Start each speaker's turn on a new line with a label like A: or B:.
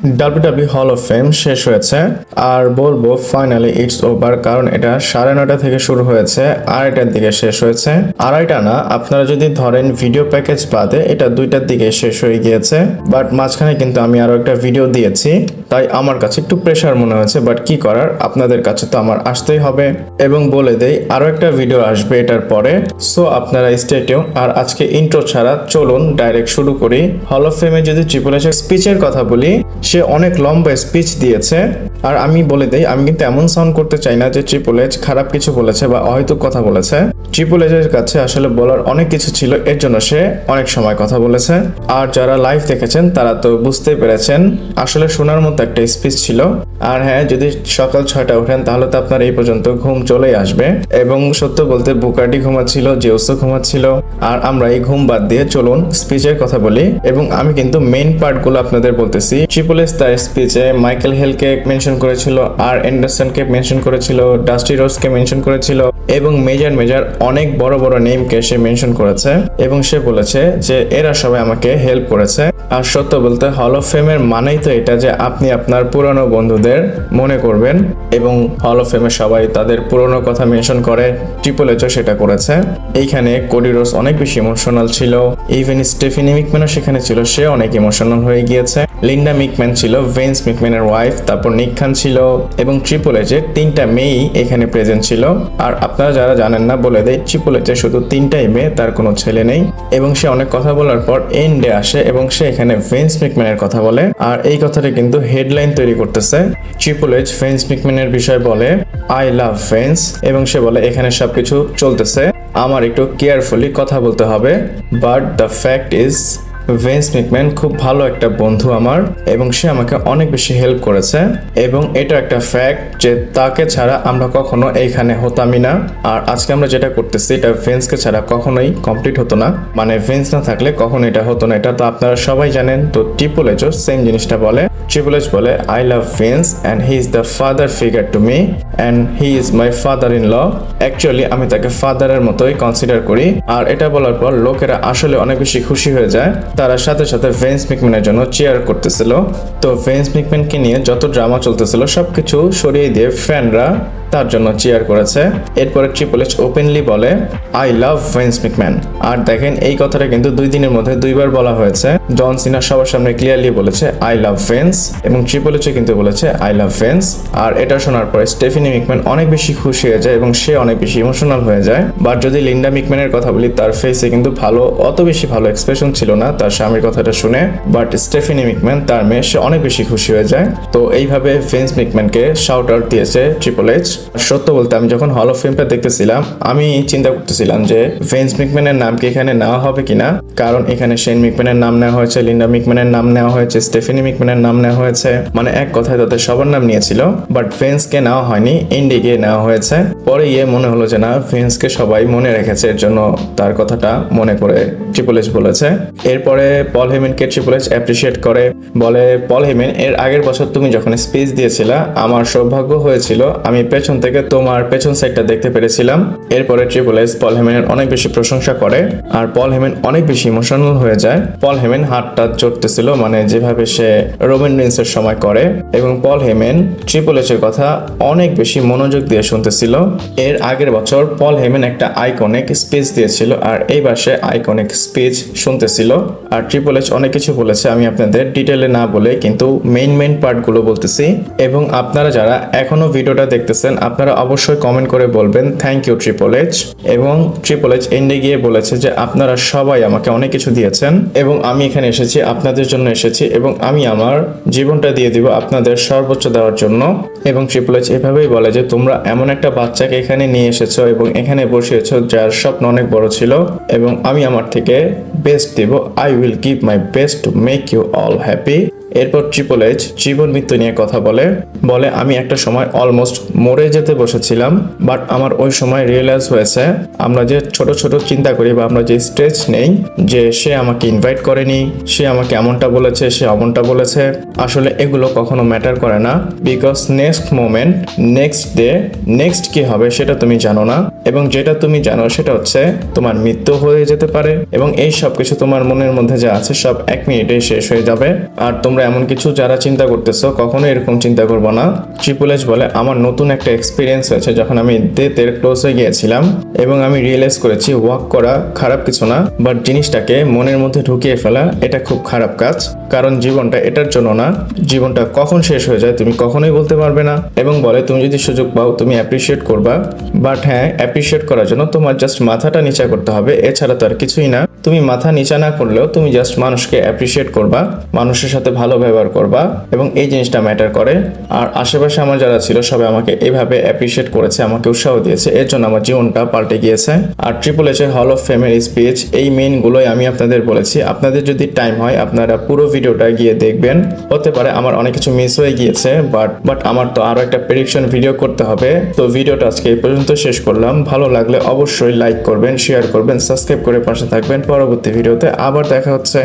A: WWE hall of fame শেষ হয়েছে আর বলবো ফাইনালি ইটস ওভার, কারণ এটা 9:30 থেকে শুরু হয়েছে, 2:30টার দিকে শেষ হয়েছে। 2:30টা না, আপনারা যদি ধরেন ভিডিও প্যাকেজ বাদে এটা 2টার দিকে শেষ হয়ে গিয়েছে। বাট মাঝখানে কিন্তু আমি আরো একটা ভিডিও দিয়েছি, তাই আমার কাছে একটু প্রেশার মনে হয়েছে। বাট কি করার, আপনাদের কাছে তো আমার আসতেই হবে। এবং বলে দেই আরো একটা ভিডিও আসবে এটার পরে, সো আপনারা স্টে টিউন। আর আজকে ইন্ট্রো ছাড়া চলুন ডাইরেক্ট শুরু করি। হল অফ ফেমে যদি ট্রিপল এইচের স্পিচের কথা বলি, সে অনেক লম্বা স্পিচ দিয়েছে। আর আমি বলে দেই, আমি কিন্তু এমন সাউন্ড করতে চাই না যে ট্রিপল এইচ খারাপ কিছু বলেছে বা অহেতুক কথা বলেছে। ট্রিপল এইচের কাছে আসলে বলার অনেক কিছু ছিল, এর জন্য সে অনেক সময় কথা বলেছে। আর যারা লাইভ দেখেছেন তারা তো বুঝতেই পেরেছেন, আসলে শোনার মতো একটা স্পিচ ছিল। আর হ্যাঁ, যদি সকাল 6টা ওঠেন তাহলে তো আপনার এই পর্যন্ত ঘুম চলেই আসবে। এবং সত্য বলতে বুকার্টি ঘুমাচ্ছিল, জেউসও ঘুমাচ্ছিল। আর আমরা এই ঘুম বাদ দিয়ে চলুন স্পিচের কথা বলি। এবং আমি কিন্তু মেইন পার্টগুলো আপনাদের বলতেছি। ট্রিপল এইচ তার স্পিচে মাইকেল হেলকে মেনশন করেছিল, আর অ্যান্ডারসনকে মেনশন করেছিল, ডাস্টি রোজকে মেনশন করেছিল, এবং মেজর অনেক বড় বড় নেমকে সে মেনশন করেছে। এবং সে বলেছে যে এরা সবাই আমাকে হেল্প করেছে। আর সত্য বলতে হল অফ ফেমের মানেই তো এটা যে আপনি আপনার পুরনো বন্ধুদের মনে করবেন। এবং হল অফ ফেমে সবাই তাদের পুরনো কথা মেনশন করে, ট্রিপল এইচও সেটা করেছে। এইখানে কোডি রোজ অনেক বেশি ইমোশনাল ছিল, ইভেন স্টেফিনি মিকম্যানও সেখানে ছিল, সে অনেক ইমোশনাল হয়ে গিয়েছে। লিন্ডা মিকম্যান ছিল ভেন্স মিকম্যানের ওয়াইফ, তারপর নিক খান ছিল, এবং ট্রিপল এইচের 3টা মেয়েই এখানে প্রেজেন্ট ছিল। আর আপনারা যারা জানেন না বলে দেয়, ট্রিপল এইচের শুধু 3টাই মেয়ে, তার কোনো ছেলে নেই। এবং সে অনেক কথা বলার পর এন্ডে আসে এবং সে এখানে ভেন্স মিকম্যানের কথা বলে। আর এই কথাটা কিন্তু হেডলাইন তৈরি করতেছে। ট্রিপল এইচ ভেন্স মিকম্যানের বিষয় বলে, আই লাভ ভেন্স, এবং সে বলে এখানে সবকিছু চলতেছে, আমার একটু কেয়ারফুলি কথা বলতে হবে। But the fact is Vince McMahon খুব ভালো একটা বন্ধু আমার, এবং সে আমাকে অনেক বেশি হেল্প করেছে। এবং এটা একটা ফ্যাক্ট যে তাকে ছাড়া আমরা কখনো এইখানে হতামই না। আর আজকে আমরা যেটা করতেছি এটা ভেন্সকে ছাড়া কখনোই কমপ্লিট হতো না, মানে ভেন্স না থাকলে কখনো এটা হতো না। এটা তো আপনারা সবাই জানেন। তো ট্রিপল এইচও সেম জিনিসটা বলে। ট্রিপল এইচ বলে, I love Vince and he is the father figure to me and he is my father in law. Actually আমি তাকে ফাদারের মতোই কনসিডার করি। আর এটা বলার পর লোকেরা আসলে অনেক বেশি খুশি হয়ে যায়। তারা সাথে সাথে ভেন্স মিকম্যানের জন্য চিয়ার করতেছিল। তো ভেন্স মিকম্যানকে নিয়ে যত ড্রামা চলতেছিল সবকিছু সরিয়ে দিয়ে ফ্যানরা তার জন্য চিয়ার করেছে। এরপরে ট্রিপল এইচ ওপেনলি বলে, আই লাভ ভেন্স মিকম্যান। আর দেখেন এই কথাটা কিন্তু 2 দিনের মধ্যে 2বার বলা হয়েছে। জন সিনা সবার সামনে ক্লিয়ারলি বলেছে আই লাভ ভেন্স, এবং ট্রিপল এইচও কিন্তু বলেছে আই লাভ ভেন্স। আর এটা শোনার পরে স্টেফিনি মিকম্যান অনেক বেশি খুশি হয়ে যায় এবং সে অনেক বেশি ইমোশনাল হয়ে যায়। বাট যদি লিন্ডা মিকম্যানের কথা বলি, তার ফেসে কিন্তু অত বেশি ভালো এক্সপ্রেশন ছিল না তার স্বামীর কথাটা শুনে। বাট স্টেফিনি মিকম্যান, তার মেয়ে, সে অনেক বেশি খুশি হয়ে যায়। তো এইভাবে ভেন্স মিকম্যানকে শাউট আউট দিয়েছে ট্রিপল এইচ। সত্য বলতে আমি যখন হল অফ ফেমটা দেখতেছিলাম, আমি চিন্তা করতেছিলাম যে ভেন্স মিকম্যানের নাম কি এখানে নেওয়া হবে কিনা, কারণ এখানে শেন মিকম্যানের নাম নেওয়া হয়েছে, লিন্ডা মিকম্যানের নাম নেওয়া হয়েছে, স্টেফিনি মিকম্যানের নাম নেওয়া হয়েছে, মানে এক কথায় তাদের সবার নাম নিয়েছিল। বাট ভেন্সকে নেওয়া হয়নি, এন্ডে গিয়ে নেওয়া হয়েছে। পরে গিয়ে মনে হলো যে না, ভেন্সকে সবাই মনে রেখেছে, এর জন্য তার কথাটা মনে করে ট্রিপল এইচ বলেছে। এরপরে পল হেমেনকে ট্রিপল এইচ অ্যাপ্রিসিয়েট করে, বলে, পল হেমেন, এর আগের বছর তুমি যখন স্পিচ দিয়েছিলা আমার সৌভাগ্য হয়েছিল আমি পেছন থেকে তোমার পেছন সাইডটা দেখতে পেরেছিলাম। এরপরে ট্রিপল এইচ পল হেমেনের অনেক বেশি প্রশংসা করে, আর পল হেমেন অনেক বেশি ইমোশনাল হয়ে যায়। পল হেমেন হাতটা চড়তেছিল, মানে যেভাবে সে রোমান রিন্সের সময় করে। এবং পল হেমেন ট্রিপল এইচের কথা অনেক বেশি মনোযোগ দিয়ে শুনতেছিল। এর আগের বছর পল হেমেন একটা আইকনিক স্পিচ দিয়েছিল, আর এইবার সে আইকনিক স্পিচ শুনতেছিল। আর ট্রিপল এইচ অনেক কিছু বলেছে, আমি আপনাদের ডিটেলে না বলে কিন্তু মেইন পার্টগুলো বলতেছি। এবং আপনারা যারা এখনো ভিডিওটা দেখতেছেন আপনারা অবশ্যই কমেন্ট করে বলবেন থ্যাংক ইউ ট্রিপল এইচ। এবং ট্রিপল এইচ এন্ডে গিয়ে বলেছে যে আপনারা সবাই আমাকে অনেক কিছু দিয়েছেন এবং আমি এখানে এসেছি আপনাদের জন্য এসেছি, এবং আমি আমার জীবনটা দিয়ে দিব আপনাদের সর্বোচ্চ দেওয়ার জন্য। এবং ট্রিপল এইচ এভাবেই বলে যে তোমরা এমন একটা বাচ্চাকে এখানে নিয়ে এসেছো এবং এখানে বসিয়েছো যার স্বপ্ন অনেক বড় ছিল, এবং আমি আমার থেকে বেস্ট দিব। I will give my best to make you all happy. এরপর ট্রিপল এইচ জীবন মৃত্যু নিয়ে কথা বলে, আমি একটা সময় অলমোস্ট মরে যেতে বসেছিলাম, বাট আমার ওই সময় রিয়েলাইজ হয়েছে আমরা যে ছোট ছোট চিন্তা করি বা আমরা যে স্ট্রেস নেই, যে সে আমাকে ইনভাইট করেনি, সে আমাকে এমনটা বলেছে, সে অমনটা বলেছে, আসলে এগুলো কখনো ম্যাটার করে না। Because next moment, next day, next কি হবে সেটা তুমি জানো না, এবং যেটা তুমি জানো সেটা হচ্ছে তোমার মৃত্যু হয়ে যেতে পারে, এবং এই সব কিছু তোমার মনের মধ্যে যা আছে সব 1 মিনিটে শেষ হয়ে যাবে। আর তোমরা এমন কিছু যারা চিন্তা করতেছো কখনো এরকম চিন্তা করবো না। ট্রিপল এইচ বলে, আমার নতুন একটা এক্সপিরিয়েন্স হয়েছে যখন আমি ডেথের ক্লোজে গিয়েছিলাম এবং আমি রিয়েলাইজ করেছি ওয়াক করা খারাপ কিছু না, বাট জিনিসটাকে মনের মধ্যে ঢুকিয়ে ফেলা এটা খুব খারাপ কাজ। কারণ জীবনটা এটার জন্য না, জীবনটা কখন শেষ হয়ে যায় তুমি কখনোই বলতে পারবে না। এবং বলে তুমি যদি সুযোগ পাও তুমি অ্যাপ্রিসিয়েট করবা, বাট হ্যাঁ অ্যাপ্রিসিয়েট করার জন্য তোমার জাস্ট মাথাটা নিচা করতে হবে, এছাড়া তো আর কিছুই না। তুমি মাথা নিচা না করলেও তুমি জাস্ট মানুষকে অ্যাপ্রিসিয়েট করবা, মানুষের সাথে ভালো ব্যবহার করবা, এবং এই জিনিসটা ম্যাটার করে। আর আশেপাশে আমার যারা ছিল সবাই আমাকে এইভাবে অ্যাপ্রিসিয়েট করেছে, আমাকে উৎসাহ দিয়েছে, এর জন্য আমার জীবনটা পাল্টে গিয়েছে। আর ট্রিপল এইচ এর হল অফ ফেমের স্পিচ এই মেইনগুলোই আমি আপনাদের বলেছি। আপনাদের যদি টাইম হয় আপনারা পুরো ভিডিওটা গিয়ে দেখবেন। হতে পারে আমার অনেক কিছু মিস হয়ে গিয়েছে, বাট আমার তো আরো একটা প্রেডিকশন ভিডিও করতে হবে। তো ভিডিওটা আজকে এই পর্যন্ত শেষ করলাম। ভালো লাগলে অবশ্যই লাইক করবেন, শেয়ার করবেন, সাবস্ক্রাইব করে পাশে থাকবেন। পরবর্তী ভিডিওতে আবার দেখা হচ্ছে।